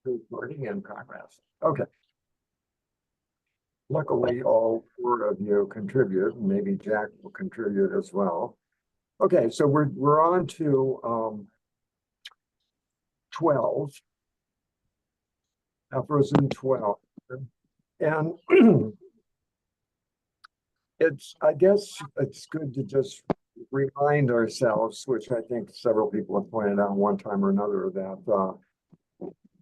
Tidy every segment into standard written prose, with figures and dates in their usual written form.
Recording in progress. Okay. Luckily, all four of you contribute. Maybe Jack will contribute as well. Okay, so we're on to 12, aphorism 12, and I guess it's good to just remind ourselves, which I think several people have pointed out one time or another, that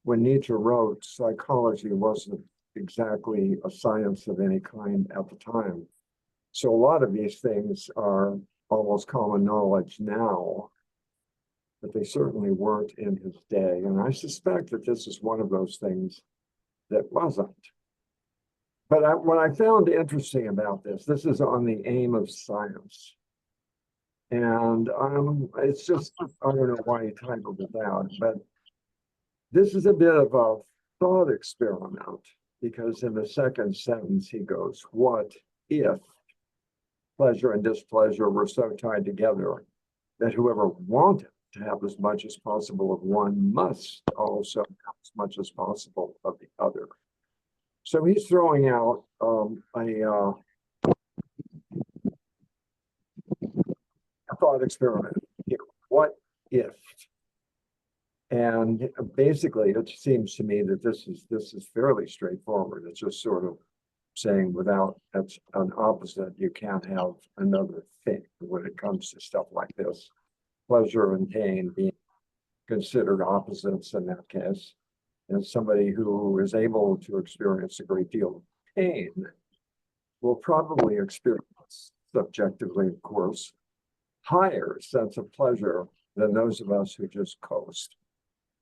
when Nietzsche wrote, psychology wasn't exactly a science of any kind at the time. So a lot of these things are almost common knowledge now, but they certainly weren't in his day. And I suspect that this is one of those things that wasn't. But what I found interesting about this is on the aim of science. And it's just, I don't know why he titled it that, but this is a bit of a thought experiment, because in the second sentence he goes, what if pleasure and displeasure were so tied together that whoever wanted to have as much as possible of one must also have as much as possible of the other? So he's throwing out a thought experiment here. What if? And basically, it seems to me that this is fairly straightforward. It's just sort of saying without that's an opposite, you can't have another thing when it comes to stuff like this. Pleasure and pain being considered opposites in that case. And somebody who is able to experience a great deal of pain will probably experience, subjectively, of course, higher sense of pleasure than those of us who just coast.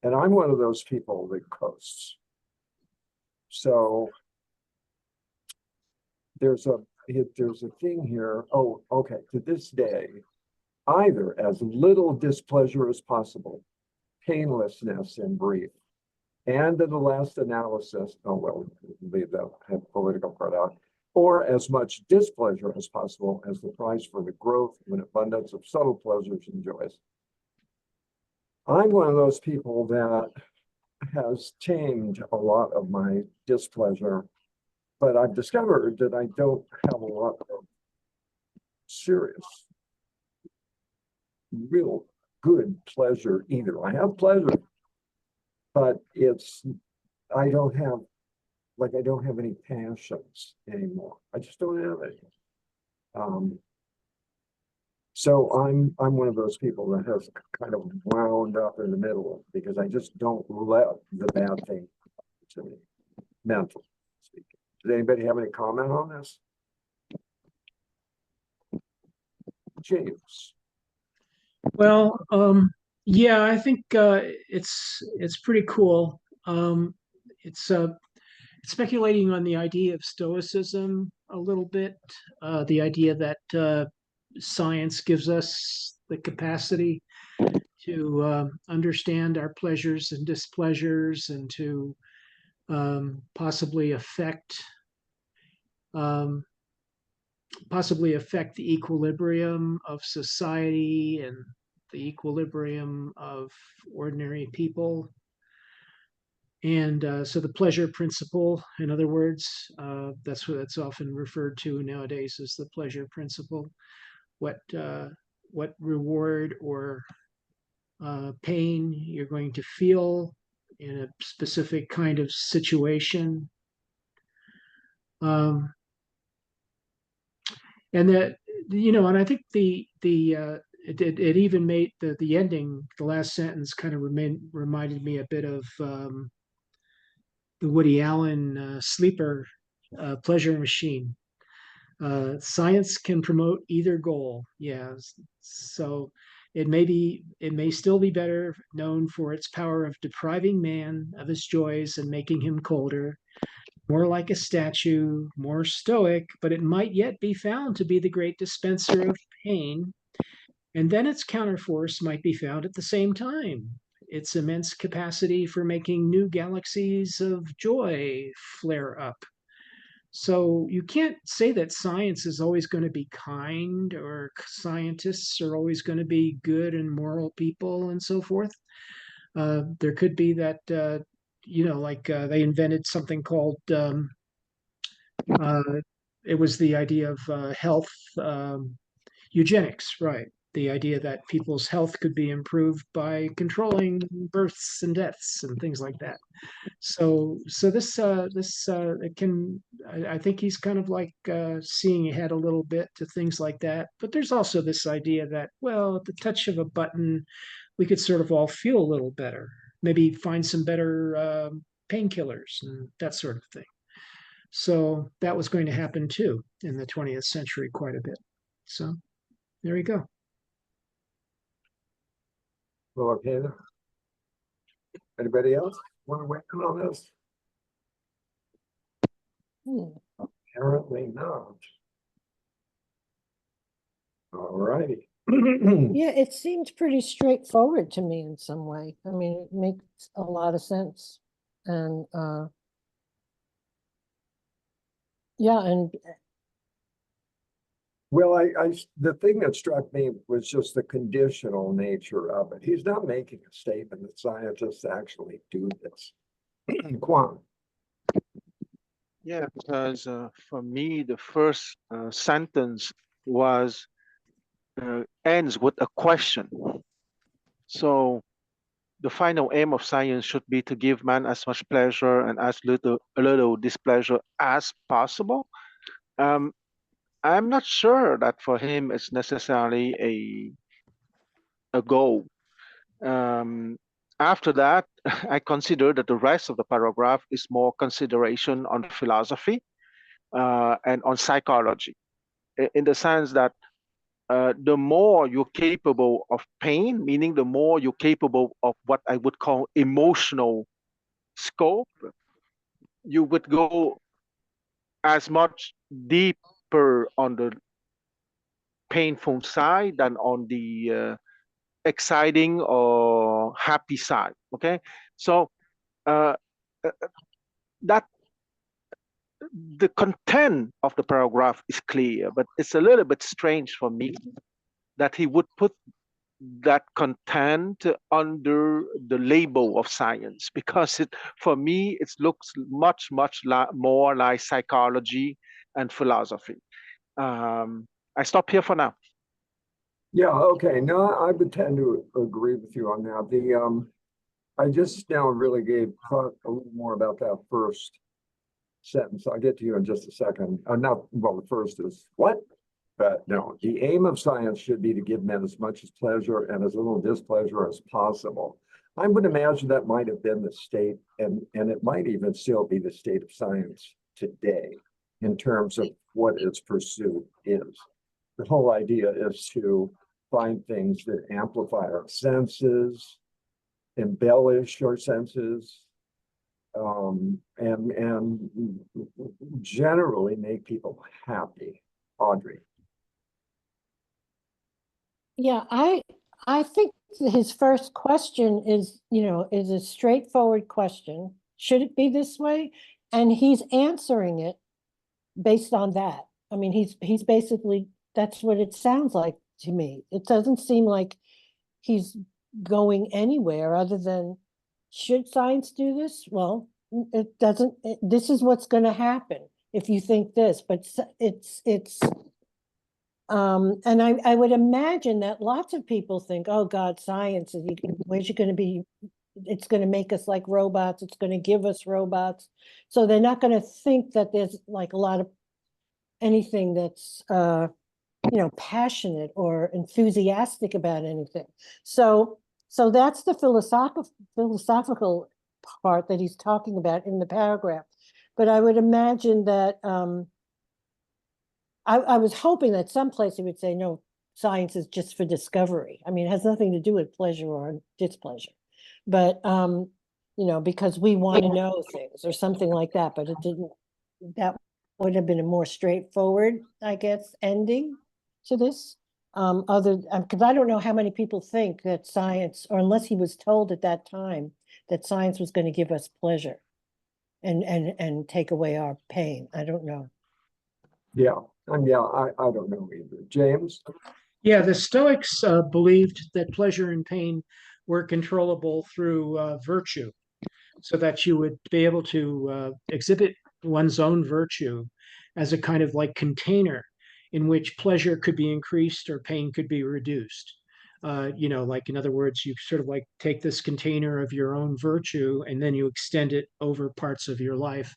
And I'm one of those people that coasts. So there's a thing here. Oh, okay. To this day, either as little displeasure as possible, painlessness in brief, and in the last analysis, oh well, leave that political part out, or as much displeasure as possible as the price for the growth of an abundance of subtle pleasures and joys. I'm one of those people that has tamed a lot of my displeasure, but I've discovered that I don't have a lot of serious, real good pleasure either. I have pleasure, but I don't have any passions anymore. I just don't have any. So I'm one of those people that has kind of wound up in the middle, because I just don't let the bad thing happen to me, mentally speaking. Does anybody have any comment on this? James. Well, yeah, I think it's pretty cool. It's speculating on the idea of stoicism a little bit, the idea that science gives us the capacity to understand our pleasures and displeasures, and to possibly affect the equilibrium of society and the equilibrium of ordinary people. And so the pleasure principle, in other words, that's what it's often referred to nowadays as the pleasure principle. What reward or pain you're going to feel in a specific kind of situation. And that, and I think it even made the ending, the last sentence, kind of reminded me a bit of the Woody Allen Sleeper pleasure machine. Science can promote either goal. Yeah. So it may still be better known for its power of depriving man of his joys and making him colder, more like a statue, more stoic, but it might yet be found to be the great dispenser of pain. And then its counterforce might be found at the same time, its immense capacity for making new galaxies of joy flare up. So you can't say that science is always going to be kind, or scientists are always going to be good and moral people and so forth. There could be that like they invented something called uh, it was the idea of health eugenics, right? The idea that people's health could be improved by controlling births and deaths and things like that. So this it can I think he's kind of like seeing ahead a little bit to things like that. But there's also this idea that, well, at the touch of a button, we could sort of all feel a little better. Maybe find some better painkillers and that sort of thing. So that was going to happen too in the 20th century quite a bit. So there you go. Well, okay. Anybody else want to weigh in on this? Apparently not. All righty. Yeah, it seems pretty straightforward to me in some way. I mean, it makes a lot of sense. And yeah, and Well, the thing that struck me was just the conditional nature of it. He's not making a statement that scientists actually do this. Quan. Yeah, because for me, the first sentence was ends with a question. So the final aim of science should be to give man as much pleasure and as little displeasure as possible. I'm not sure that for him it's necessarily a goal. After that, I consider that the rest of the paragraph is more consideration on philosophy and on psychology, in the sense that the more you're capable of pain, meaning the more you're capable of what I would call emotional scope, you would go as much deeper on the painful side than on the exciting or happy side. Okay, so uh, that the content of the paragraph is clear, but it's a little bit strange for me that he would put that content under the label of science, because for me it looks much more like psychology and philosophy. I stop here for now. Yeah, okay. No, I would tend to agree with you on that. I just now really gave thought a little more about that first sentence. I'll get to you in just a second. The first is what? But no, the aim of science should be to give men as much as pleasure and as little displeasure as possible. I would imagine that might have been the state, and it might even still be the state of science today in terms of what its pursuit is. The whole idea is to find things that amplify our senses, embellish our senses, and generally make people happy. Audrey. yeah, I think his first question is, is a straightforward question. Should it be this way? And he's answering it based on that. I mean, he's basically, that's what it sounds like to me. It doesn't seem like he's going anywhere other than, should science do this? Well, it doesn't, this is what's going to happen if you think this, but it's and I would imagine that lots of people think, oh God, science is, where's it going to be? It's going to make us like robots. It's going to give us robots. So they're not going to think that there's like a lot of anything that's, passionate or enthusiastic about anything. So that's the philosophical part that he's talking about in the paragraph. But I would imagine that, I was hoping that someplace he would say, no, science is just for discovery. I mean, it has nothing to do with pleasure or displeasure. But, because we want to know things or something like that, but it didn't, that would have been a more straightforward, I guess, ending to this. Because I don't know how many people think that science, or unless he was told at that time that science was going to give us pleasure and take away our pain. I don't know. Yeah, I don't know either. James? Yeah, the Stoics believed that pleasure and pain were controllable through virtue. so that you would be able to exhibit one's own virtue as a kind of like container in which pleasure could be increased or pain could be reduced. Like in other words, you sort of like take this container of your own virtue and then you extend it over parts of your life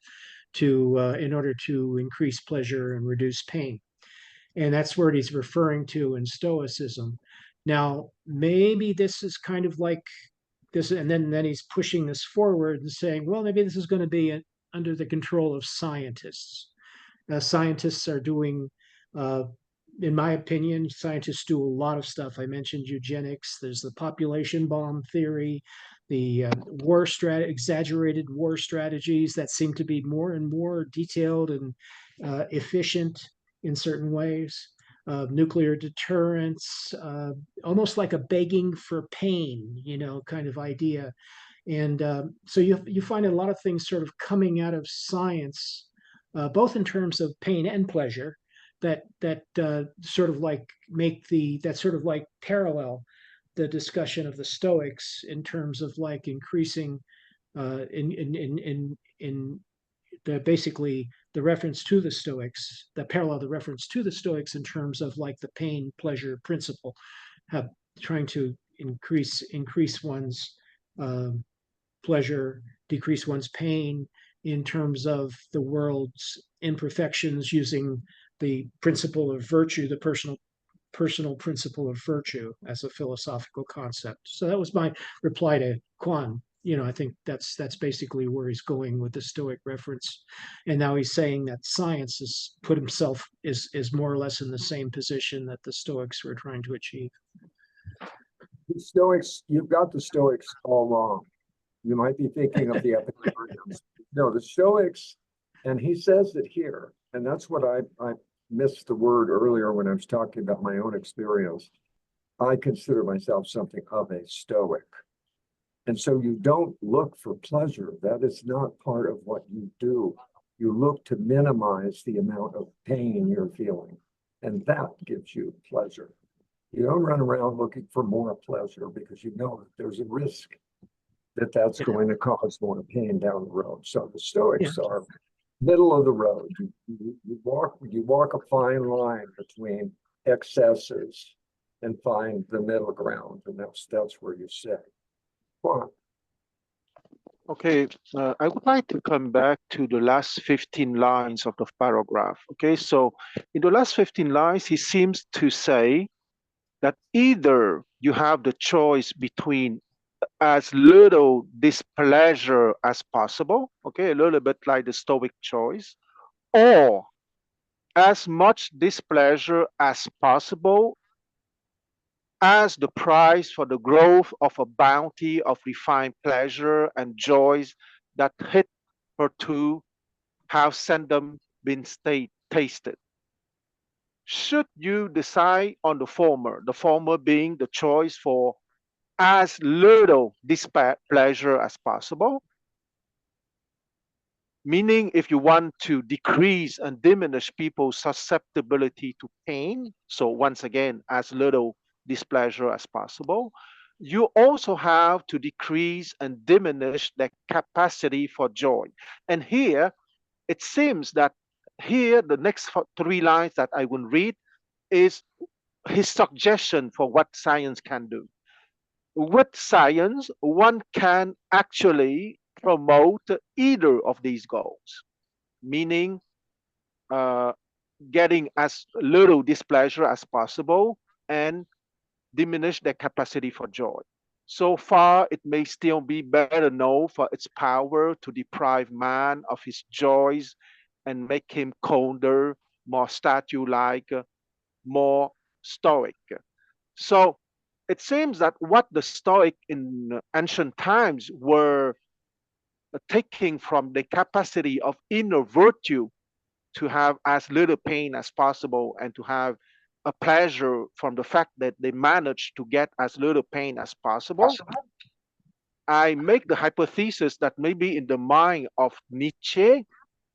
to in order to increase pleasure and reduce pain. And that's what he's referring to in Stoicism. Now, maybe this is kind of like this, and then he's pushing this forward and saying, well, maybe this is going to be under the control of scientists. Scientists are doing, in my opinion, scientists do a lot of stuff. I mentioned eugenics. There's the population bomb theory, the exaggerated war strategies that seem to be more and more detailed and efficient in certain ways. Nuclear deterrence, almost like a begging for pain, kind of idea. And so you find a lot of things sort of coming out of science, both in terms of pain and pleasure, that sort of like that sort of like parallel the discussion of the Stoics in terms of like increasing in basically the reference to the Stoics, the parallel, the reference to the Stoics in terms of like the pain pleasure principle, trying to increase one's pleasure, decrease one's pain in terms of the world's imperfections using the principle of virtue, the personal principle of virtue as a philosophical concept. So that was my reply to Quan. I think that's basically where he's going with the Stoic reference. And now he's saying that science has put himself is more or less in the same position that the Stoics were trying to achieve. The Stoics, you've got the Stoics all wrong. You might be thinking of the Epicureans. No, the Stoics, and he says it here, and that's what I missed the word earlier when I was talking about my own experience. I consider myself something of a Stoic. And so you don't look for pleasure. That is not part of what you do. You look to minimize the amount of pain you're feeling, and that gives you pleasure. You don't run around looking for more pleasure because you know that there's a risk that that's going to cause more pain down the road. So the Stoics are middle of the road. You walk a fine line between excesses and find the middle ground, and that's where you sit. Okay, I would like to come back to the last 15 lines of the paragraph. Okay, so in the last 15 lines, he seems to say that either you have the choice between as little displeasure as possible, okay, a little bit like the Stoic choice, or as much displeasure as possible as the price for the growth of a bounty of refined pleasure and joys that hitherto have seldom been tasted. Should you decide on the former being the choice for as little displeasure as possible, meaning if you want to decrease and diminish people's susceptibility to pain, so once again, as little displeasure as possible, you also have to decrease and diminish the capacity for joy. And here, it seems that here, the next 3 lines that I will read is his suggestion for what science can do. With science, one can actually promote either of these goals, meaning getting as little displeasure as possible and diminish their capacity for joy. So far, it may still be better known for its power to deprive man of his joys and make him colder, more statue-like, more stoic. So it seems that what the Stoic in ancient times were taking from the capacity of inner virtue to have as little pain as possible and to have a pleasure from the fact that they managed to get as little pain as possible. I make the hypothesis that maybe in the mind of Nietzsche,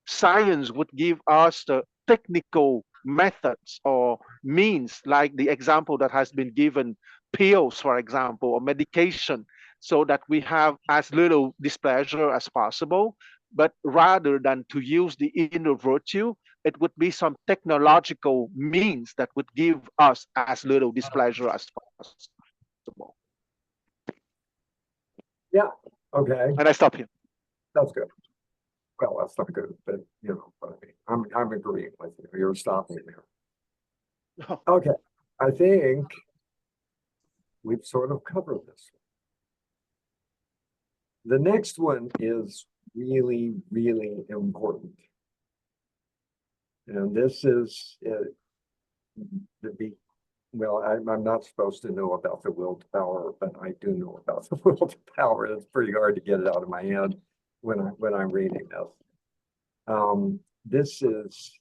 science would give us the technical methods or means, like the example that has been given, pills, for example, or medication so that we have as little displeasure as possible. But rather than to use the inner virtue, it would be some technological means that would give us as little displeasure as possible. Yeah, okay, And I stop here. that's good. Well, that's not good, but you know what I mean. I'm agreeing with you. You're stopping there. Okay, I think we've sort of covered this. The next one is really, really important. And this is well, I'm not supposed to know about the will to power, but I do know about the will to power. It's pretty hard to get it out of my head when I'm reading this. This is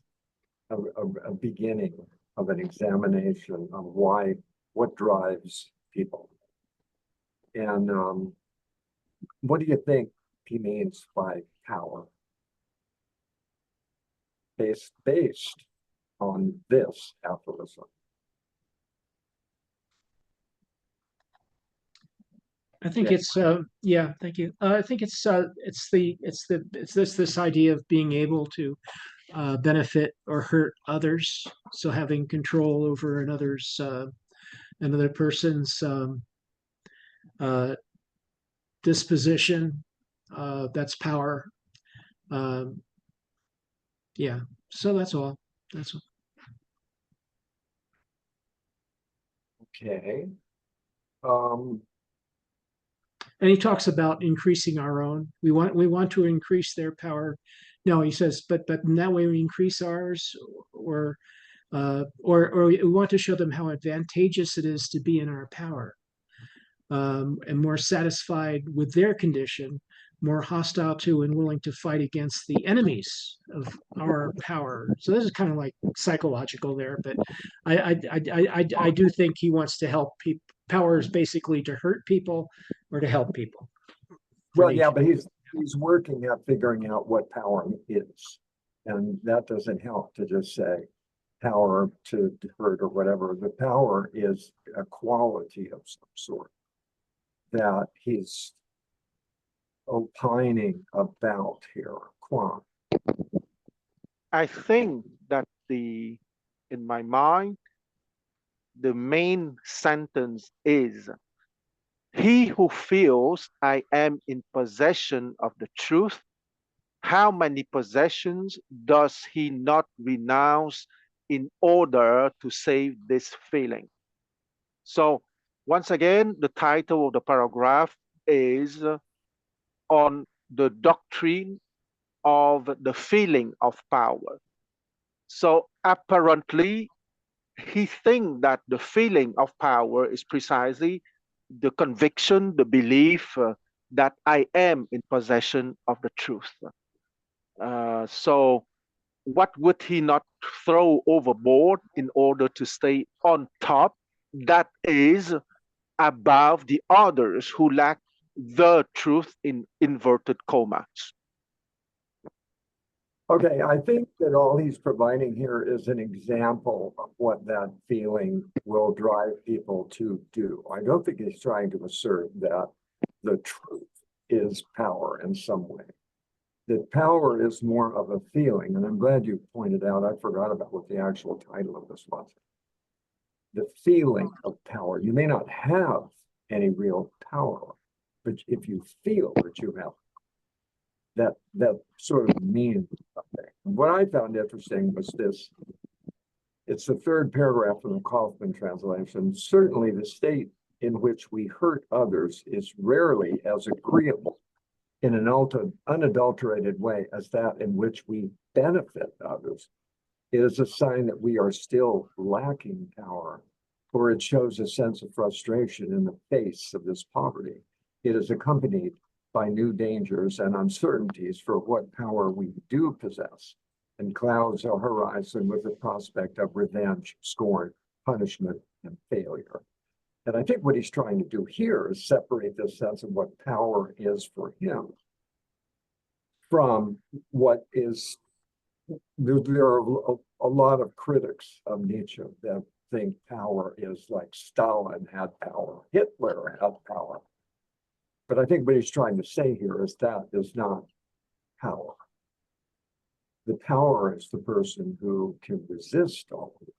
a beginning of an examination of what drives people. And what do you think he means by power? Based on this aphorism. I think Yeah. it's yeah, thank you. I think it's this idea of being able to benefit or hurt others. So having control over another person's disposition, that's power. Yeah. So that's all. That's all. Okay. And he talks about increasing our own. We want to increase their power. No, he says, but in that way we increase ours, or we want to show them how advantageous it is to be in our power, and more satisfied with their condition, more hostile to and willing to fight against the enemies of our power. So this is kind of like psychological there, but I do think he wants to help people. Power is basically to hurt people or to help people. Well, yeah, but he's working at figuring out what power is. And that doesn't help to just say power to hurt or whatever. The power is a quality of some sort that he's opining about here. Quan. I think that in my mind, the main sentence is, he who feels I am in possession of the truth, how many possessions does he not renounce in order to save this feeling? So once again, the title of the paragraph is on the doctrine of the feeling of power. So apparently, he thinks that the feeling of power is precisely the conviction, the belief that I am in possession of the truth. So what would he not throw overboard in order to stay on top? That is above the others who lack the truth in inverted commas. Okay, I think that all he's providing here is an example of what that feeling will drive people to do. I don't think he's trying to assert that the truth is power in some way. That power is more of a feeling, and I'm glad you pointed out, I forgot about what the actual title of this was. The feeling of power. You may not have any real power, but if you feel that you have, that sort of means something. And what I found interesting was this. It's the third paragraph in the Kaufman translation. Certainly the state in which we hurt others is rarely as agreeable in an unadulterated way as that in which we benefit others. It is a sign that we are still lacking power, for it shows a sense of frustration in the face of this poverty. It is accompanied by new dangers and uncertainties for what power we do possess, and clouds our horizon with the prospect of revenge, scorn, punishment, and failure. And I think what he's trying to do here is separate this sense of what power is for him from what is, there are a lot of critics of Nietzsche that think power is like Stalin had power, Hitler had power. But I think what he's trying to say here is that is not power. The power is the person who can resist all of it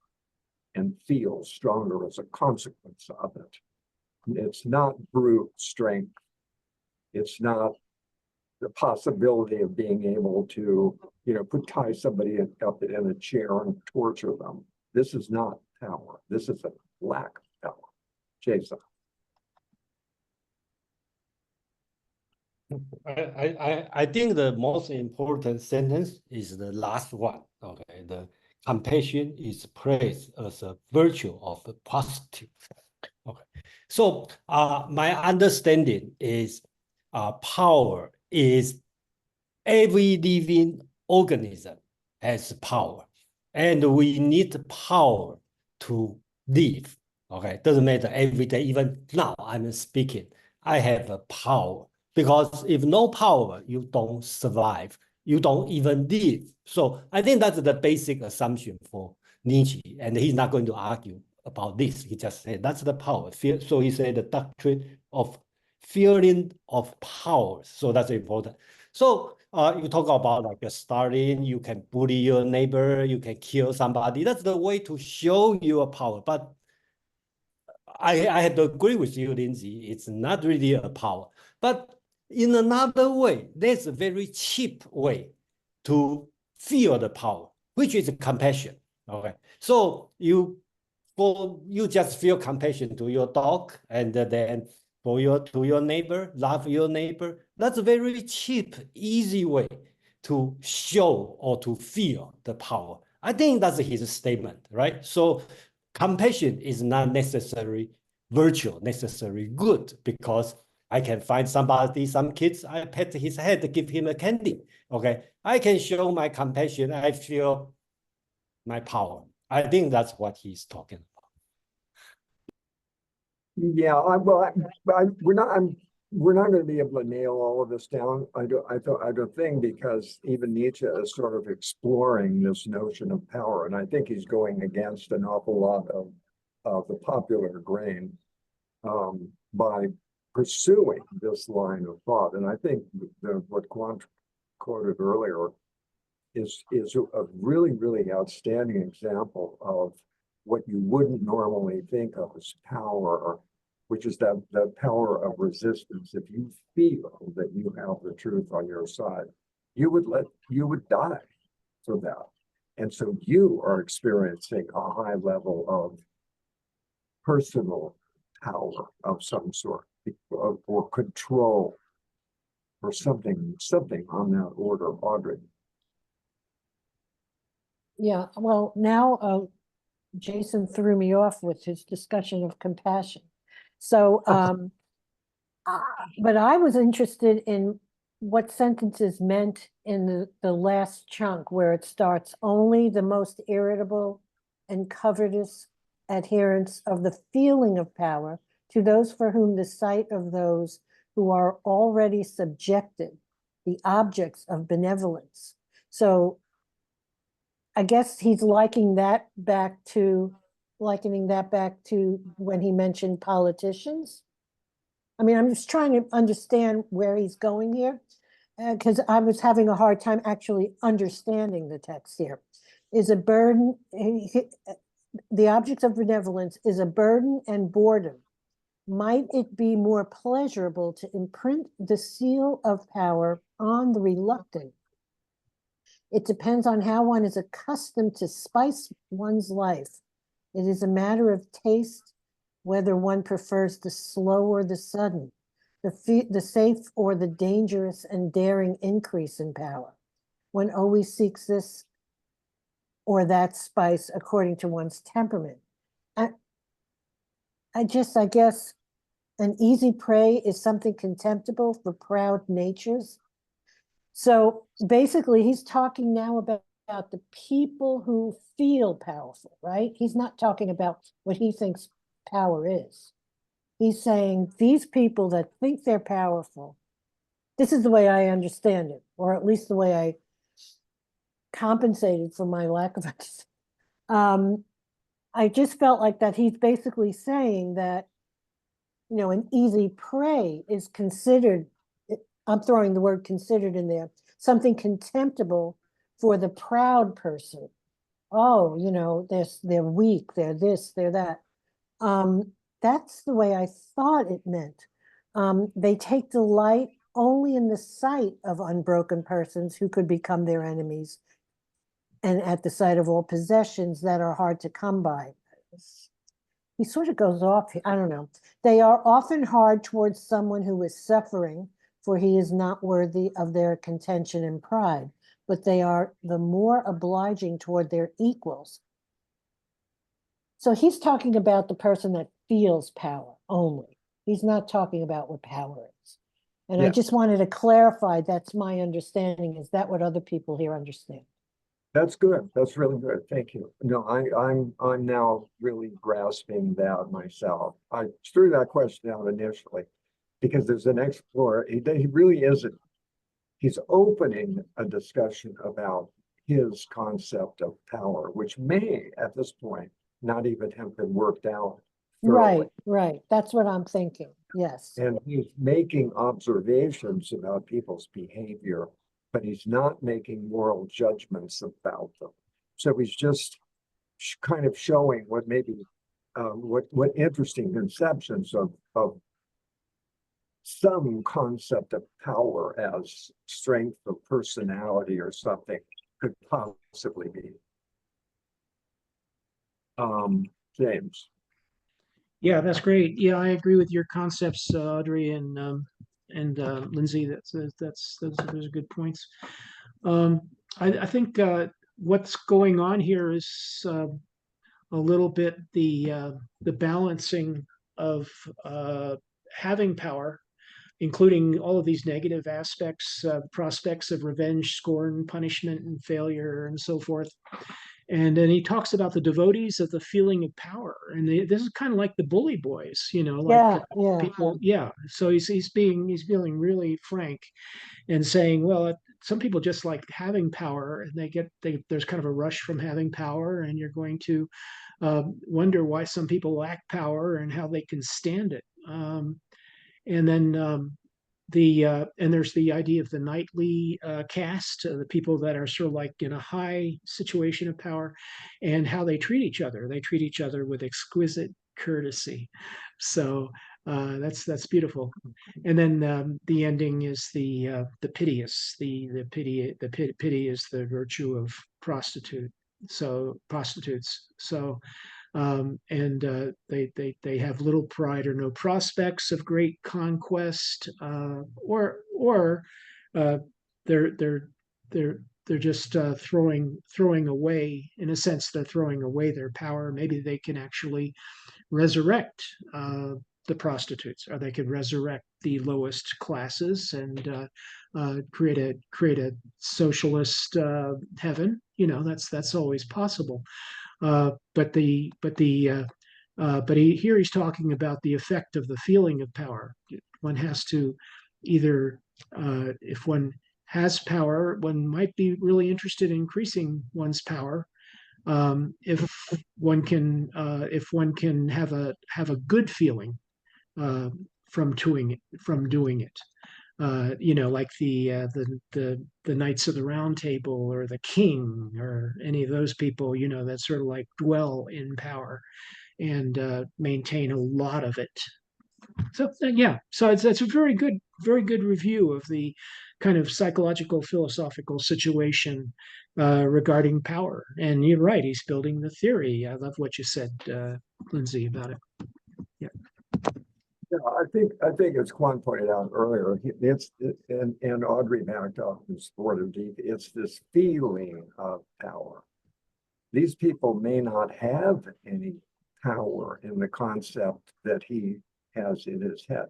and feel stronger as a consequence of it. It's not brute strength. It's not the possibility of being able to, tie somebody up in a chair and torture them. This is not power. This is a lack of power. Jason. I think the most important sentence is the last one. Okay, the compassion is praised as a virtue of the positive. Okay, so my understanding is power is every living organism has power, and we need power to live. Okay, doesn't matter every day. Even now I'm speaking, I have a power. Because if no power, you don't survive. You don't even live. So I think that's the basic assumption for Nietzsche. And he's not going to argue about this. He just said that's the power. So he said the doctrine of feeling of power. So that's important. So you talk about like a Stalin, you can bully your neighbor, you can kill somebody. That's the way to show your power. But I have to agree with you, Lindsay. It's not really a power. But in another way, there's a very cheap way to feel the power, which is compassion. Okay, so you just feel compassion to your dog, and then to your neighbor, love your neighbor. That's a very cheap, easy way to show or to feel the power. I think that's his statement, right? So compassion is not necessarily virtue, necessarily good, because I can find somebody, some kids, I pet his head, give him a candy. Okay, I can show my compassion. I feel my power. I think that's what he's talking about. Yeah, we're not going to be able to nail all of this down. I don't think, because even Nietzsche is sort of exploring this notion of power, and I think he's going against an awful lot of the popular grain by pursuing this line of thought. And I think what Quant quoted earlier is a really, really outstanding example of what you wouldn't normally think of as power, which is that power of resistance. If you feel that you have the truth on your side, you would die for that. And so you are experiencing a high level of personal power of some sort, or control, or something on that order, Audrey. Yeah, well, now Jason threw me off with his discussion of compassion. So, but I was interested in what sentences meant in the last chunk, where it starts, only the most irritable and covetous adherents of the feeling of power to those for whom the sight of those who are already subjected, the objects of benevolence. So I guess he's likening that back to when he mentioned politicians. I mean, I'm just trying to understand where he's going here, because I was having a hard time actually understanding the text here. Is a burden, the objects of benevolence is a burden and boredom. Might it be more pleasurable to imprint the seal of power on the reluctant? It depends on how one is accustomed to spice one's life. It is a matter of taste, whether one prefers the slow or the sudden, the safe or the dangerous and daring increase in power. One always seeks this or that spice according to one's temperament. I guess an easy prey is something contemptible for proud natures. So basically, he's talking now about the people who feel powerful, right? He's not talking about what he thinks power is. He's saying these people that think they're powerful, this is the way I understand it, or at least the way I compensated for my lack of understanding. I just felt like that he's basically saying that an easy prey is considered, I'm throwing the word considered in there, something contemptible for the proud person. Oh, they're weak, they're this, they're that. That's the way I thought it meant. They take delight only in the sight of unbroken persons who could become their enemies, and at the sight of all possessions that are hard to come by. He sort of goes off here. I don't know. They are often hard towards someone who is suffering, for he is not worthy of their contention and pride, but they are the more obliging toward their equals. So he's talking about the person that feels power only. He's not talking about what power is. And I just wanted to clarify, that's my understanding. Is that what other people here understand? That's good. That's really good. Thank you. No, I'm now really grasping that myself. I threw that question out initially because there's an explorer. He really isn't. He's opening a discussion about his concept of power, which may, at this point, not even have been worked out thoroughly. Right. That's what I'm thinking. Yes. And he's making observations about people's behavior, but he's not making moral judgments about them. So he's just kind of showing what maybe what interesting conceptions of some concept of power as strength of personality or something could possibly be. James. Yeah, that's great. Yeah, I agree with your concepts, Audrey and Lindsay. Those are good points. I think what's going on here is a little bit the balancing of having power, including all of these negative aspects, prospects of revenge, scorn, punishment, and failure, and so forth. And then he talks about the devotees of the feeling of power, and this is kind of like the bully boys, like people. Yeah. So he's feeling really frank, and saying, well, some people just like having power, and there's kind of a rush from having power, and you're going to wonder why some people lack power and how they can stand it. And then and there's the idea of the knightly caste, the people that are sort of like in a high situation of power, and how they treat each other. They treat each other with exquisite courtesy. So that's beautiful. And then the ending is the piteous. The pity is the virtue of prostitutes. So and they have little pride or no prospects of great conquest, or they're just throwing away, in a sense, they're throwing away their power. Maybe they can actually resurrect the prostitutes, or they could resurrect the lowest classes and create a socialist heaven. That's always possible. But here he's talking about the effect of the feeling of power. One has to either, if one has power, one might be really interested in increasing one's power. If one can have a good feeling from doing it. Like the Knights of the Round Table or the King or any of those people, that sort of like dwell in power and maintain a lot of it. So so it's a very good review of the kind of psychological, philosophical situation regarding power. And you're right, he's building the theory. I love what you said, Lindsay, about it. Yeah. Yeah, I think as Quan pointed out earlier, and Audrey backed up and supported deep, it's this feeling of power. These people may not have any power in the concept that he has in his head.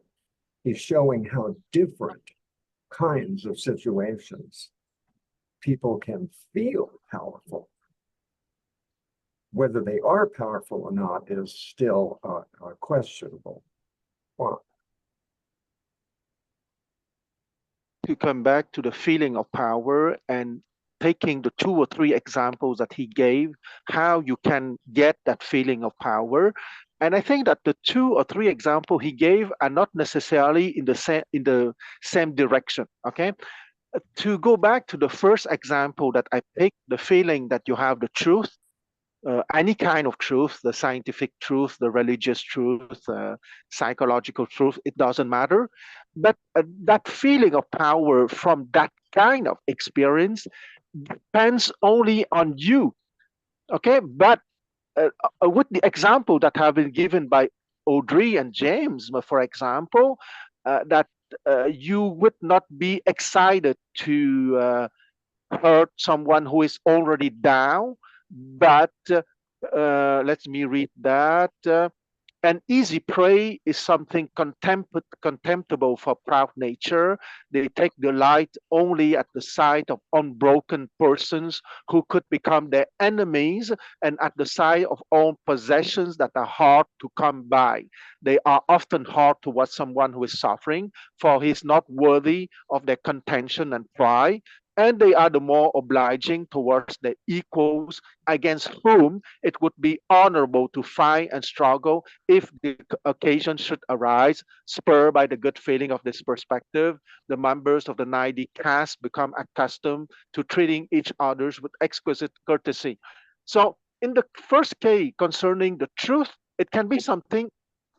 He's showing how different kinds of situations people can feel powerful. Whether they are powerful or not is still questionable. To come back to the feeling of power and taking the 2 or 3 examples that he gave, how you can get that feeling of power. And I think that the 2 or 3 examples he gave are not necessarily in the same direction. Okay, to go back to the first example that I picked, the feeling that you have the truth, any kind of truth, the scientific truth, the religious truth, psychological truth, it doesn't matter. But that feeling of power from that kind of experience depends only on you. Okay, but with the example that have been given by Audrey and James, for example, that you would not be excited to hurt someone who is already down, but let me read that. An easy prey is something contemptible for proud nature. They take delight only at the sight of unbroken persons who could become their enemies, and at the sight of own possessions that are hard to come by. They are often hard towards someone who is suffering, for he is not worthy of their contention and pride. And they are the more obliging towards their equals, against whom it would be honorable to fight and struggle if the occasion should arise. Spurred by the good feeling of this perspective, the members of the 90 caste become accustomed to treating each other with exquisite courtesy. So in the first case concerning the truth, it can be something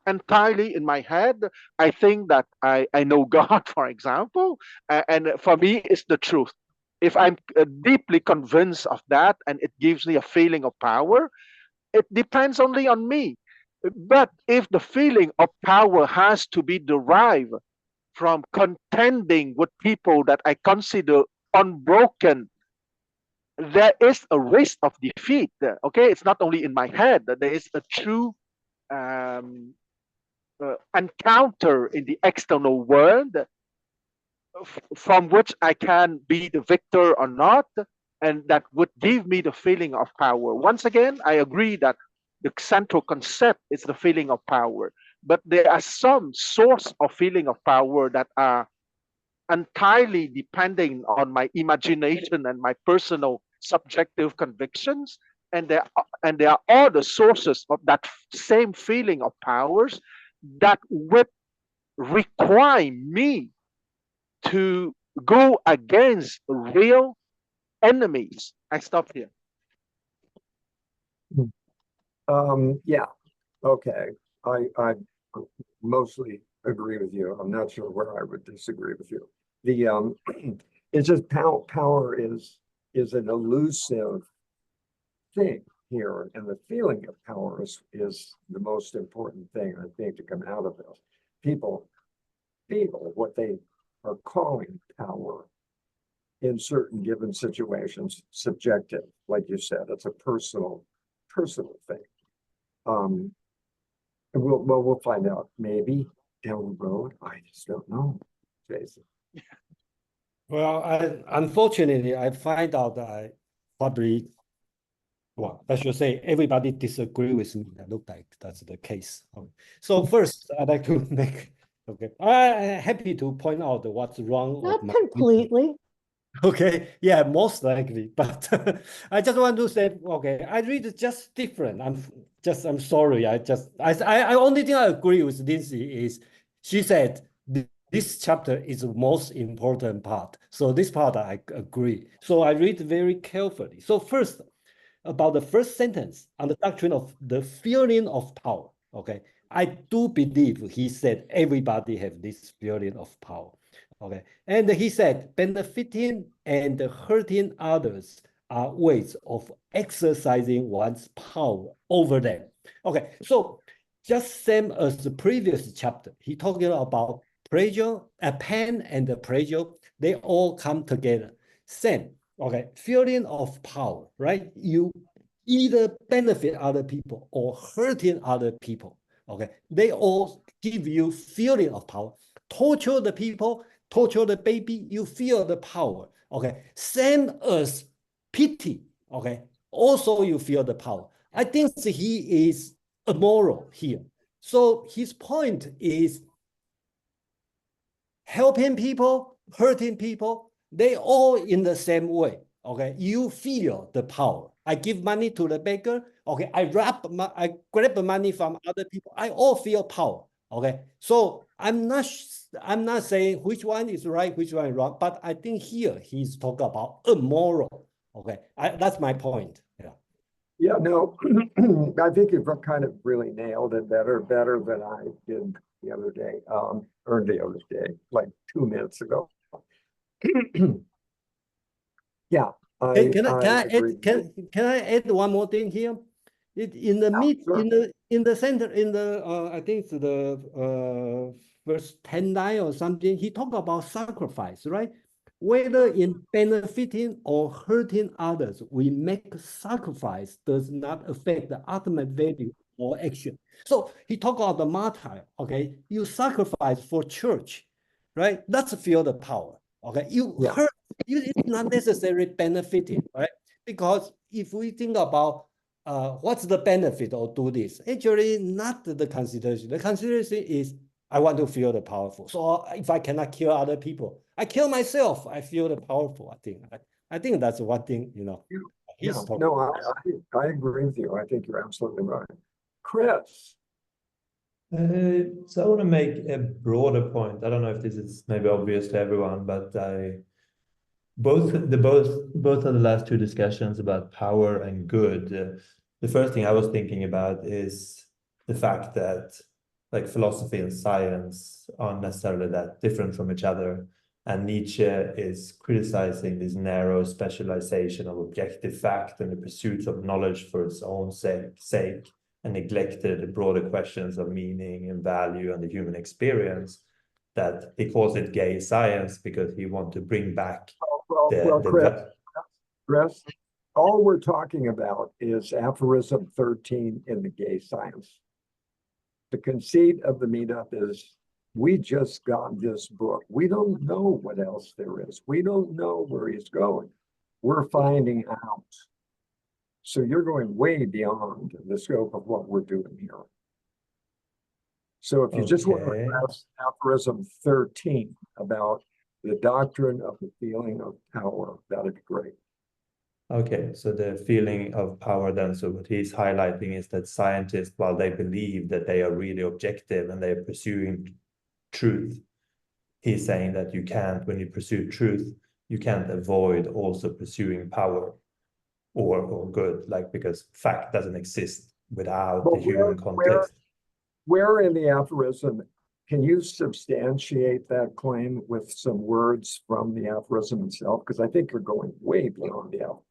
entirely in my head. I think that I know God, for example, and for me, it's the truth. If I'm deeply convinced of that and it gives me a feeling of power, it depends only on me. But if the feeling of power has to be derived from contending with people that I consider unbroken, there is a risk of defeat. Okay, it's not only in my head, there is a true encounter in the external world from which I can be the victor or not, and that would give me the feeling of power. Once again, I agree that the central concept is the feeling of power, but there are some source of feeling of power that are entirely depending on my imagination and my personal subjective convictions, and there are other sources of that same feeling of powers that would require me to go against real enemies. I stop here. Yeah, okay. I mostly agree with you. I'm not sure where I would disagree with you. The it's just power is an elusive thing here, and the feeling of power is the most important thing, I think, to come out of this. People feel what they are calling power in certain given situations, subjective, like you said. It's a personal thing. And we'll find out maybe down the road. I just don't know, Jason. Well, unfortunately, I find out that I probably, well, I should say everybody disagree with me. That look like that's the case. So first, I'd like to make, okay, I'm happy to point out what's wrong. Not completely. Okay, yeah, most likely, but I just want to say, okay, I read it just different. I'm sorry. I only thing I agree with Lindsay is she said this chapter is the most important part. So this part I agree. So I read very carefully. So first, about the first sentence on the doctrine of the feeling of power. Okay, I do believe he said everybody have this feeling of power. Okay, and he said benefiting and hurting others are ways of exercising one's power over them. Okay, so just same as the previous chapter, he talking about pleasure, pain and the pleasure, they all come together. Same, okay, feeling of power, right? You either benefit other people or hurting other people. Okay, they all give you feeling of power. Torture the people, torture the baby, you feel the power. Okay, same as pity. Okay, also you feel the power. I think he is immoral here. So his point is helping people, hurting people, they all in the same way. Okay, you feel the power. I give money to the beggar. Okay, I grab the money from other people. I all feel power. Okay, so I'm not saying which one is right, which one is wrong, but I think here he's talking about immoral. Okay, that's my point. Yeah. Yeah, no, I think you've kind of really nailed it better than I did the other day, or the other day, like 2 minutes ago. Yeah, Can I agree. can I add one more thing here? In the sure. in the center I think it's the verse 10:9 or something, he talked about sacrifice, right? Whether in benefiting or hurting others, we make sacrifice does not affect the ultimate value or action. So he talked about the martyr, okay? You sacrifice for church, right? That's feel the power, okay? You Yeah. hurt, it's not necessarily benefiting, right? Because if we think about what's the benefit of do this, actually not the consideration. The consideration is I want to feel the powerful. So if I cannot kill other people, I kill myself. I feel the powerful. I think that's one thing, you know. Yeah, no, I agree with you. I think you're absolutely right. Chris. So I want to make a broader point. I don't know if this is maybe obvious to everyone, but both of the last two discussions about power and good. The first thing I was thinking about is the fact that like philosophy and science aren't necessarily that different from each other. And Nietzsche is criticizing this narrow specialization of objective fact and the pursuit of knowledge for its own sake, and neglected the broader questions of meaning and value and the human experience. That he calls it gay science because he wants to bring back Chris, all we're talking about is aphorism 13 in the gay science. The conceit of the meetup is we just got this book. We don't know what else there is. We don't know where he's going. We're finding out. So you're going way beyond the scope of what we're doing here. So if you just want to address aphorism 13 about the doctrine of the feeling of power, that'd be great. Okay, so the feeling of power then, so what he's highlighting is that scientists, while they believe that they are really objective and they're pursuing truth, he's saying that you can't, when you pursue truth, you can't avoid also pursuing power or good, like because fact doesn't exist without the human context. Where in the aphorism, can you substantiate that claim with some words from the aphorism itself? Because I think you're going way beyond the aphorism.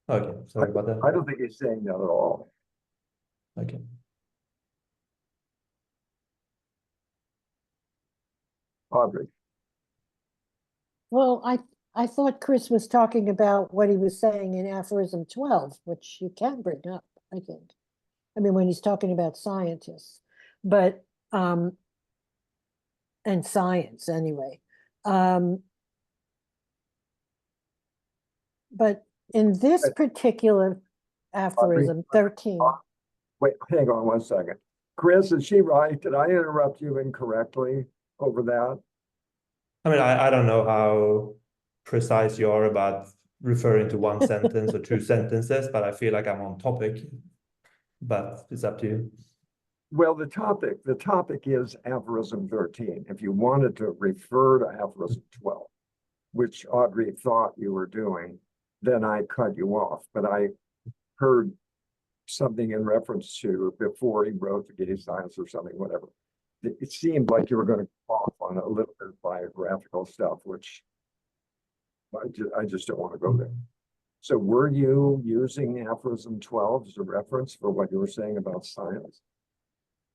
Okay, sorry about that. I don't think he's saying that at all. Okay. Audrey. Well, I thought Chris was talking about what he was saying in aphorism 12, which you can bring up, I think. I mean, when he's talking about scientists, but and science anyway. But in this particular aphorism 13. Wait, hang on 1 second. Chris, is she right? Did I interrupt you incorrectly over that? I mean, I don't know how precise you are about referring to one sentence or two sentences, but I feel like I'm on topic. But it's up to you. Well, the topic is aphorism 13. If you wanted to refer to aphorism 12, which Audrey thought you were doing, then I cut you off. But I heard something in reference to before he wrote the gay science or something, whatever. It seemed like you were going to go off on a little bit of biographical stuff, which I just don't want to go there. So were you using aphorism 12 as a reference for what you were saying about science?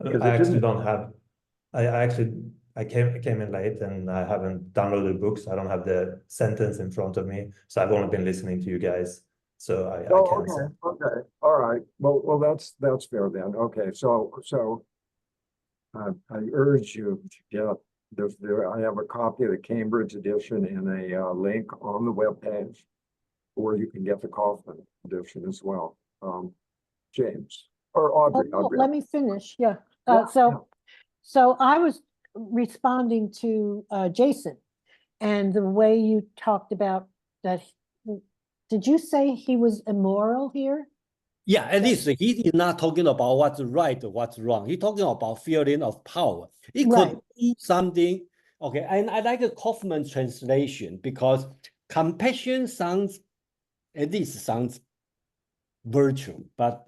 I actually don't have, I came in late and I haven't downloaded the books. I don't have the sentence in front of me. So I've only been listening to you guys. So I can't say. Okay. All right. Well, that's fair then. Okay. So I urge you to get I have a copy of the Cambridge edition and a link on the webpage, or you can get the Kaufman edition as well. James or Audrey. Oh, let me finish. Yeah. Yeah, So I was responding to Jason and the way you talked about that. Did you say he was immoral here? Yeah, at least he is not talking about what's right or what's wrong. He's talking about feeling of power. It Right. could be something, okay, and I like a Kaufman's translation because compassion sounds, at least sounds virtue, but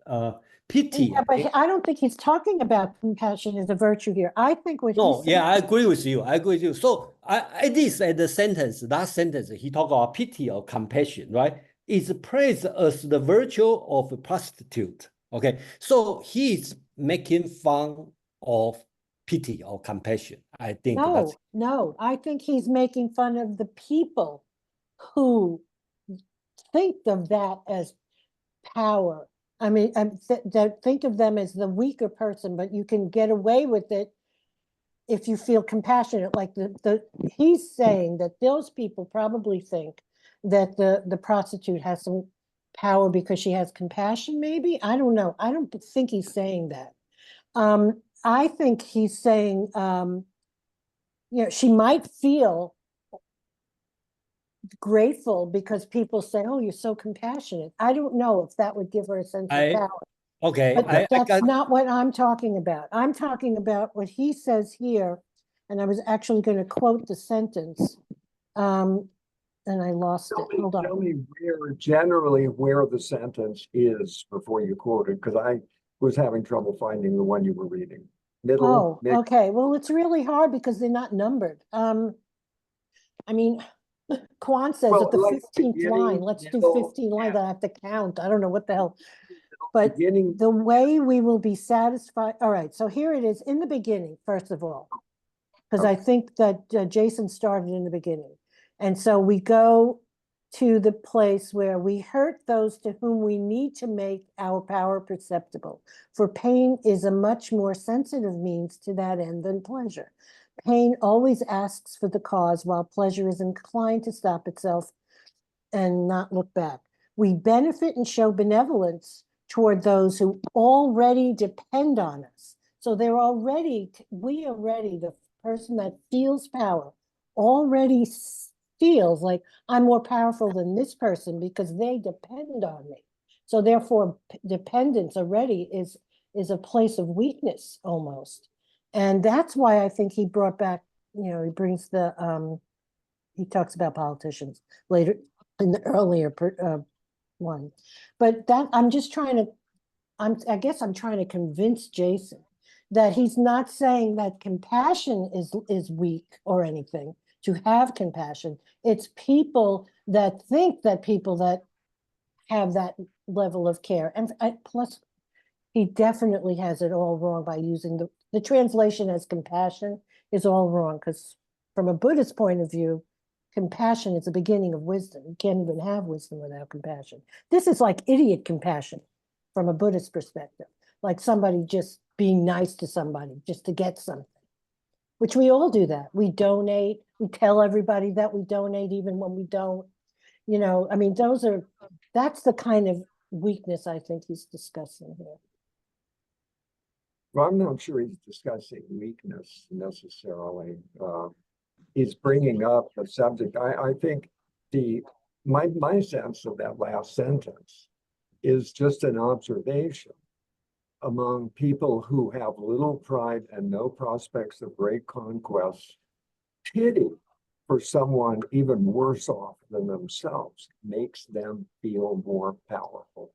pity. Yeah, but I don't think he's talking about compassion as a virtue here. I think what No, he's yeah, I saying, agree with you. I agree with you. So at least at the sentence, last sentence, he talk about pity or compassion, right? Is praised as the virtue of a prostitute. Okay, so he's making fun of pity or compassion. I think that's no, I think he's making fun of the people who think of that as power. I mean, think of them as the weaker person, but you can get away with it if you feel compassionate. Like he's saying that those people probably think that the prostitute has some power because she has compassion, maybe. I don't know. I don't think he's saying that. I think he's saying, she might feel grateful because people say, oh, you're so compassionate. I don't know if that would give her a sense of power. okay. But that's not what I'm talking about. I'm talking about what he says here, and I was actually going to quote the sentence, and I lost it. Hold Tell on. me generally where the sentence is before you quote it, because I was having trouble finding the one you were reading. Middle, Oh, okay. Well, it's really hard because they're not numbered. I mean, Kwan says Well, at the like 15th line, beginning, let's do middle, 15 lines. end. I have to count. I don't know what the hell. But beginning. the way we will be satisfied. All right. So here it is in the beginning, first of all, because I think that Jason started in the beginning. And so we go to the place where we hurt those to whom we need to make our power perceptible. For pain is a much more sensitive means to that end than pleasure. Pain always asks for the cause, while pleasure is inclined to stop itself and not look back. We benefit and show benevolence toward those who already depend on us. So we already, the person that feels power already feels like I'm more powerful than this person because they depend on me. So therefore, dependence already is a place of weakness almost. And that's why I think he brought back, he brings he talks about politicians later in the earlier one. But that I guess I'm trying to convince Jason that he's not saying that compassion is weak or anything, to have compassion. It's people that think that people that have that level of care. And plus, he definitely has it all wrong by using the translation as compassion is all wrong, because from a Buddhist point of view, compassion is the beginning of wisdom. You can't even have wisdom without compassion. This is like idiot compassion from a Buddhist perspective, like somebody just being nice to somebody just to get something, which we all do that. We donate, we tell everybody that we donate even when we don't, I mean, that's the kind of weakness I think he's discussing here. Well, I'm not sure he's discussing weakness necessarily. He's bringing up the subject. I think my sense of that last sentence is just an observation among people who have little pride and no prospects of great conquest. Pity for someone even worse off than themselves makes them feel more powerful.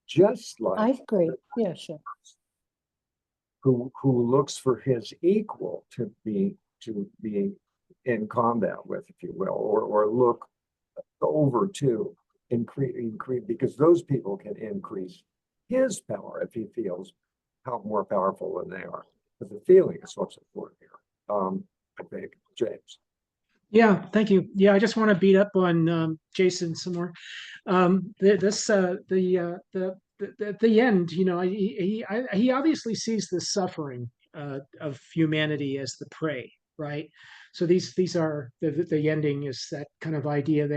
Just like I agree. Yeah, sure. Who looks for his equal to be in combat with, if you will, or look over to increase, because those people can increase his power if he feels more powerful than they are. But the feeling is what's important here. I think, James. Yeah, thank you. Yeah, I just want to beat up on Jason some more. The end, he obviously sees the suffering of humanity as the prey, right? So these are the ending is that kind of idea.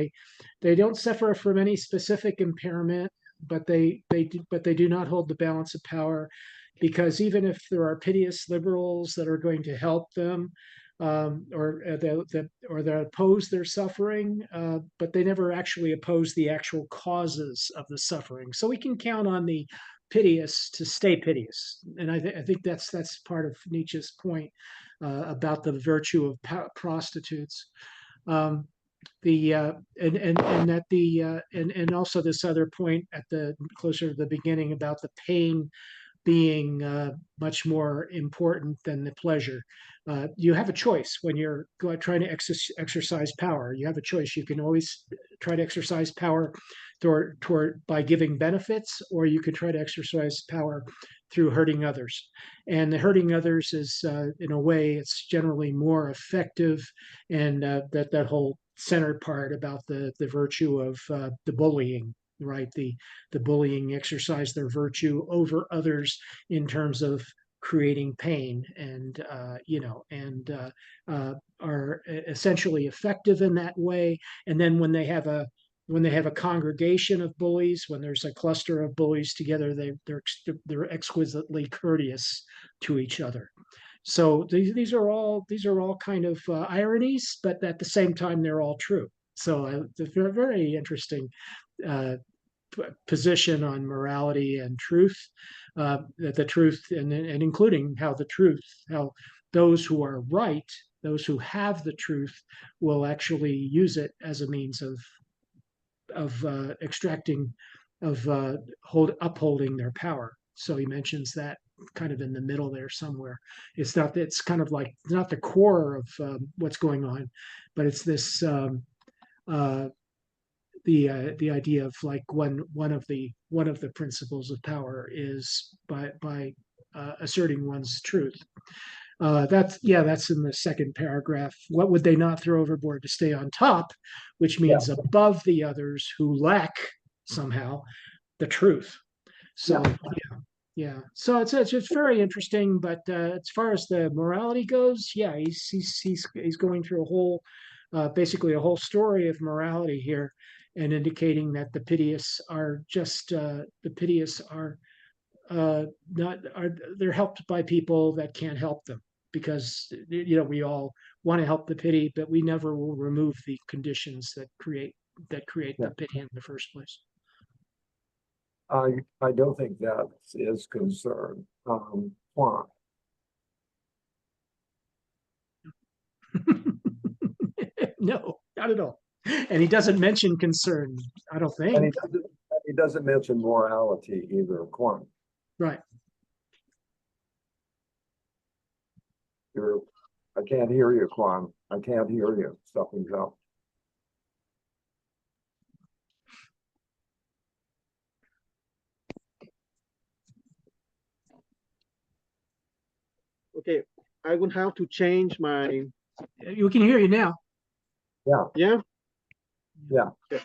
They don't suffer from any specific impairment, but they do not hold the balance of power, because even if there are piteous liberals that are going to help them, or they oppose their suffering, but they never actually oppose the actual causes of the suffering. So we can count on the piteous to stay piteous, and I think that's part of Nietzsche's point about the virtue of prostitutes. Um, the and that the and also this other point at the closer to the beginning about the pain being much more important than the pleasure. You have a choice when you're trying to exercise power. You have a choice. You can always try to exercise power toward by giving benefits, or you can try to exercise power through hurting others. And the hurting others is, in a way, it's generally more effective. And that whole center part about the virtue of the bullying, right? The bullying exercise their virtue over others in terms of creating pain, and are essentially effective in that way. And then when they have a congregation of bullies, when there's a cluster of bullies together, they're exquisitely courteous to each other. So these are all kind of ironies, but at the same time they're all true. So it's a very interesting position on morality and truth, that the truth, and including how those who are right, those who have the truth, will actually use it as a means of extracting, of upholding their power. So he mentions that kind of in the middle there somewhere. It's kind of like not the core of what's going on, but it's this the idea of like one of the principles of power is by asserting one's truth. That's in the second paragraph. What would they not throw overboard to stay on top, which means above the others who lack somehow the truth. So yeah. So it's just very interesting. But as far as the morality goes, yeah, he's going through a whole, basically a whole story of morality here, and indicating that the piteous are not are they're helped by people that can't help them, because we all want to help the pity, but we never will remove the conditions that create the pity in the first place. I don't think that is concern. Why? No, not at all. And he doesn't mention concern, I don't think. And he doesn't mention morality either. Quan. Right. I can't hear you, Quan. I can't hear you. Something's up. Okay, I will have to change my. You can hear you now. Yeah. Yeah. Yeah. Okay.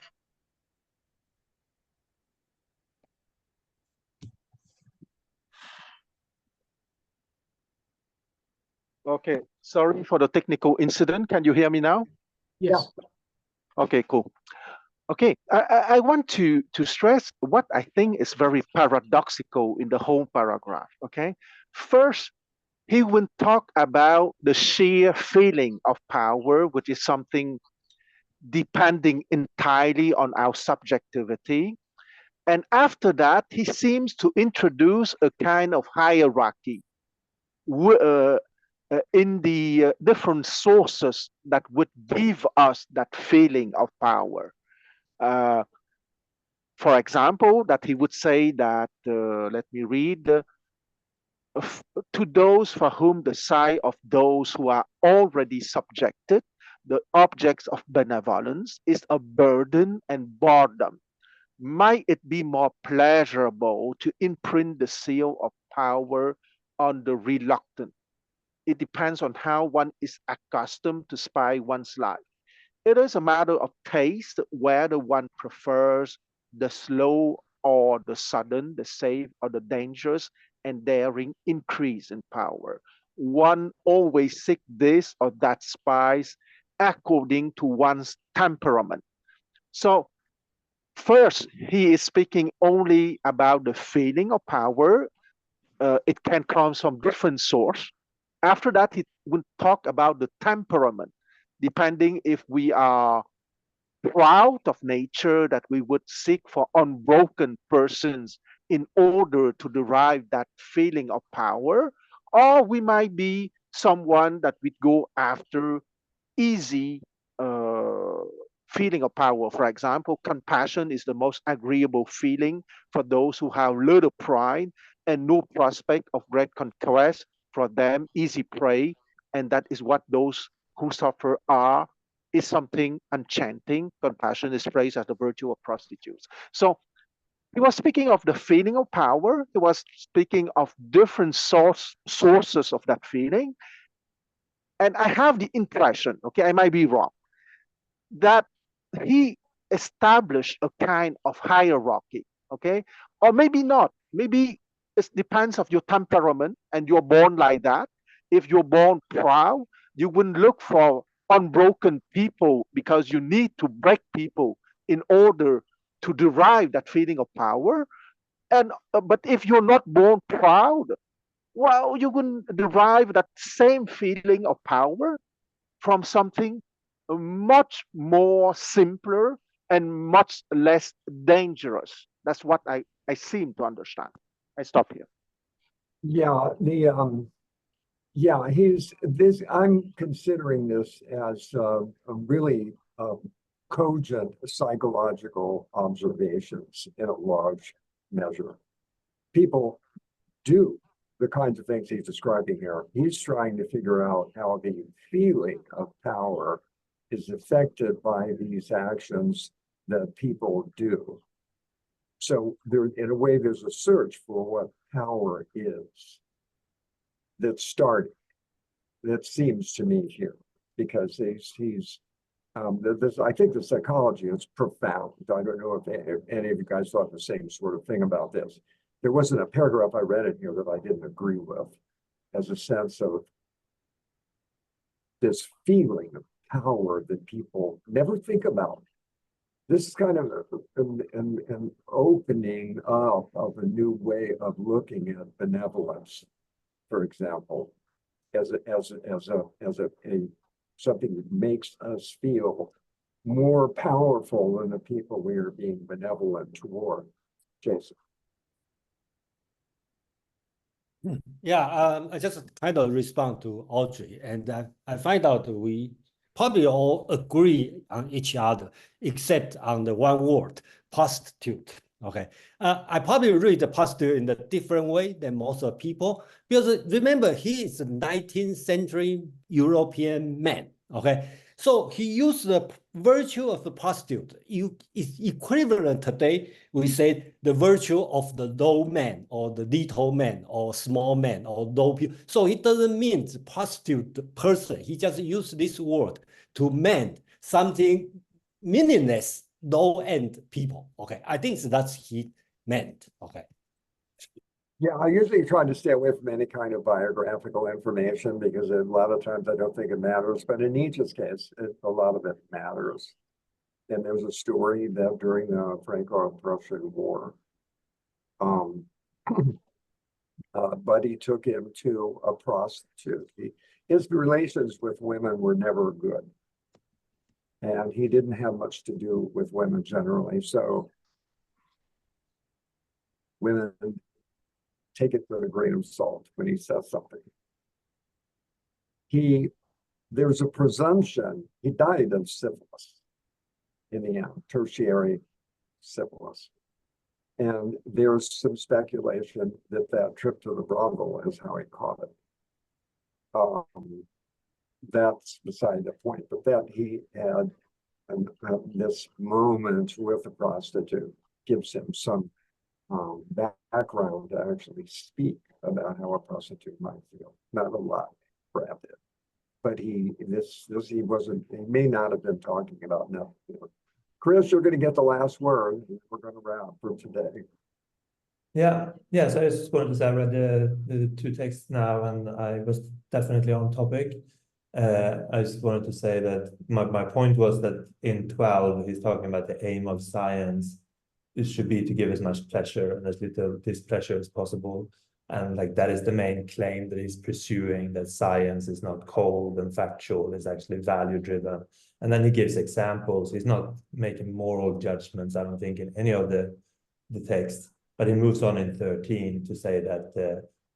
Okay, sorry for the technical incident. Can you hear me now? Yes. Okay, cool. Okay, I want to stress what I think is very paradoxical in the whole paragraph. Okay, first, he will talk about the sheer feeling of power, which is something depending entirely on our subjectivity. And after that, he seems to introduce a kind of hierarchy in the different sources that would give us that feeling of power. For example, that he would say that, let me read, to those for whom the sight of those who are already subjected, the objects of benevolence, is a burden and boredom. Might it be more pleasurable to imprint the seal of power on the reluctant? It depends on how one is accustomed to spy one's life. It is a matter of taste whether one prefers the slow or the sudden, the safe or the dangerous and daring increase in power. One always seeks this or that spice according to one's temperament. So first, he is speaking only about the feeling of power. It can come from different sources. After that, he will talk about the temperament, depending if we are proud of nature, that we would seek for unbroken persons in order to derive that feeling of power, or we might be someone that would go after easy feeling of power. For example, compassion is the most agreeable feeling for those who have little pride and no prospect of great conquest. For them, easy prey, and that is what those who suffer are, is something enchanting. Compassion is praised as the virtue of prostitutes. So he was speaking of the feeling of power. He was speaking of different sources of that feeling. And I have the impression, okay, I might be wrong, that he established a kind of hierarchy, okay? Or maybe not. Maybe it depends of your temperament and you're born like that. If you're born proud, you wouldn't look for unbroken people because you need to break people in order to derive that feeling of power. And but if you're not born proud, well, you wouldn't derive that same feeling of power from something much more simpler and much less dangerous. That's what I seem to understand. I stop here. Yeah, I'm considering this as a really cogent psychological observations in a large measure. People do the kinds of things he's describing here. He's trying to figure out how the feeling of power is affected by these actions that people do. So there, in a way, there's a search for what power is that started. That seems to me here, because I think the psychology is profound. I don't know if any of you guys thought the same sort of thing about this. There wasn't a paragraph I read in here that I didn't agree with, as a sense of this feeling of power that people never think about. This is kind of an opening up of a new way of looking at benevolence, for example, as something that makes us feel more powerful than the people we are being benevolent toward. Jason. Yeah, I just kind of respond to Audrey, and I find out we probably all agree on each other, except on the one word, prostitute. Okay, I probably read the prostitute in a different way than most of people, because remember, he is a 19th century European man. Okay, so he used the virtue of the prostitute. It's equivalent today, we say the virtue of the low man or the little man or small man or low people. So it doesn't mean the prostitute person. He just used this word to mean something meaningless, low-end people. Okay, I think that's he meant. Okay. Yeah, I usually try to stay away from any kind of biographical information because a lot of times I don't think it matters. But in Nietzsche's case, a lot of it matters. And there was a story that during the Franco-Prussian War, Buddy took him to a prostitute. His relations with women were never good. And he didn't have much to do with women generally. So women take it with a grain of salt when he says something. There's a presumption he died of syphilis in the end, tertiary syphilis. And there's some speculation that that trip to the brothel is how he caught it. That's beside the point, but that he had this moment with the prostitute gives him some background to actually speak about how a prostitute might feel. Not a lot, perhaps, but he may not have been talking about nothing. Chris, you're going to get the last word. We're going to wrap for today. Yeah. So I just wanted to say I read the two texts now, and I was definitely on topic. I just wanted to say that my point was that in 12, he's talking about the aim of science. It should be to give as much pleasure and as little displeasure as possible. And like that is the main claim that he's pursuing, that science is not cold and factual, it's actually value driven. And then he gives examples. He's not making moral judgments, I don't think, in any of the text. But he moves on in 13 to say that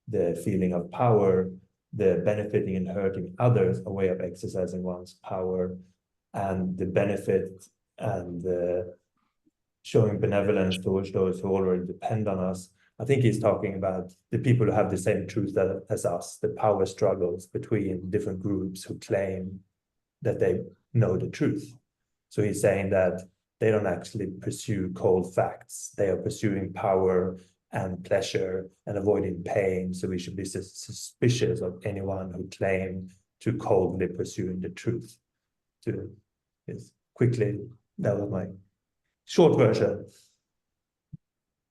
the feeling of power, the benefiting and hurting others, a way of exercising one's power, and the benefit and showing benevolence towards those who already depend on us. I think he's talking about the people who have the same truth as us, the power struggles between different groups who claim that they know the truth. So he's saying that they don't actually pursue cold facts. They are pursuing power and pleasure and avoiding pain. So we should be suspicious of anyone who claims to coldly pursuing the truth. Quickly, that was my short version.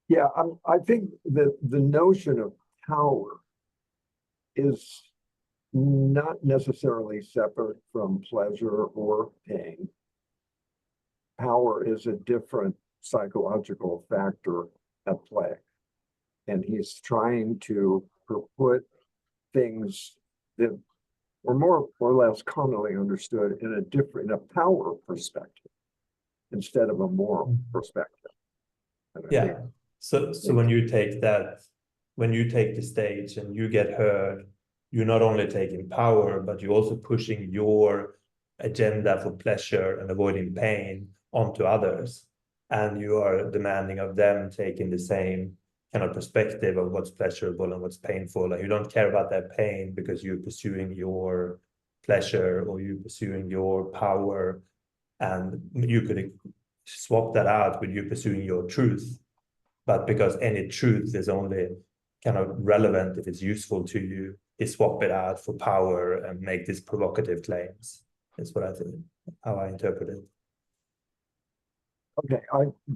Yeah, I think that the notion of power is not necessarily separate from pleasure or pain. Power is a different psychological factor at play. And he's trying to put things that are more or less commonly understood in a power perspective instead of a moral perspective. Yeah. So when you take the stage and you get heard, you're not only taking power, but you're also pushing your agenda for pleasure and avoiding pain onto others. And you are demanding of them taking the same kind of perspective of what's pleasurable and what's painful. And you don't care about their pain because you're pursuing your pleasure or you're pursuing your power. And you could swap that out with you pursuing your truth. But because any truth is only kind of relevant if it's useful to you, you swap it out for power and make these provocative claims. That's what I think, how I interpret it. Okay,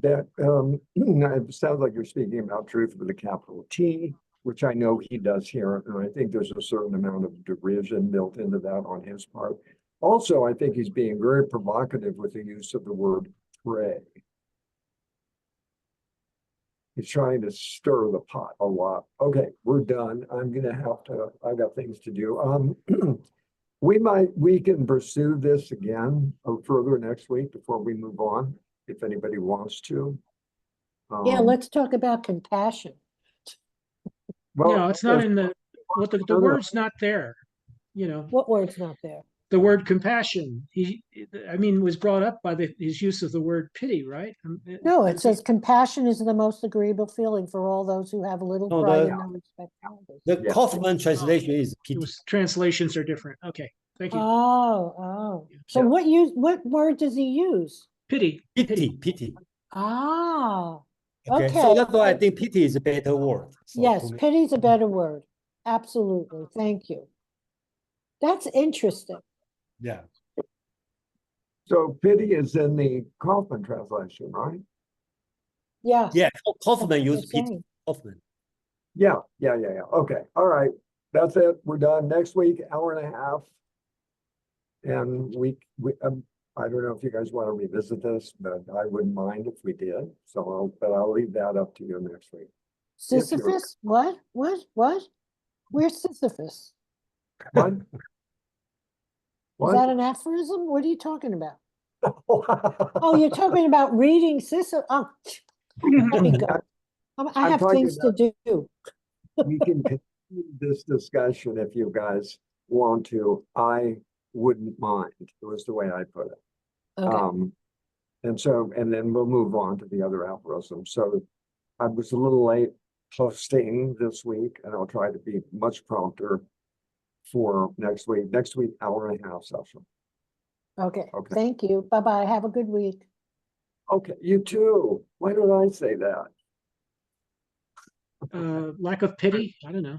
it sounds like you're speaking about truth with a capital T, which I know he does here, and I think there's a certain amount of derision built into that on his part. Also, I think he's being very provocative with the use of the word pray. He's trying to stir the pot a lot. Okay, we're done. I'm gonna have to, I got things to do. We can pursue this again further next week before we move on, if anybody wants to. Yeah, let's talk about compassion. Well, No, it's not if- in the word's not there, you know. What word's not there? The word compassion, was brought up by his use of the word pity, right? No, it says compassion is the most agreeable feeling for all those who have a little No, pride the- and no respect for others. The Yeah. Kaufman translation is It pity. was, translations are different. Okay, thank you. Oh. So Yeah. what word does he use? Pity. Pity. Ah, Okay, okay. so that's why I think pity is a better word. So Yes, to me- pity's a better word. Absolutely. Thank you. That's interesting. Yeah. So pity is in the Kaufman translation, right? Yeah. Yeah, that's Kaufman what used you're pity. saying. Kaufman. Yeah. Okay, all right. That's it. We're done. Next week, hour and a half. And I don't know if you guys want to revisit this, but I wouldn't mind if we did. So, I'll leave that up to you next week. If you're- Sisyphus? What? Where's Sisyphus? What? Is What? that an aphorism? What are you talking about? Oh, you're talking about reading Sisyphus. Oh, let me go. I I'm have talking things to do. We can continue this discussion if you guys want to. I wouldn't mind. It was the way I put it. Okay. And then we'll move on to the other aphorisms. So I was a little late posting this week, and I'll try to be much prompter for next week. Next week, hour and a half session. Okay. Okay. Thank you. Bye-bye. Have a good week. Okay, you too. Why did I say that? Lack of pity. I don't know.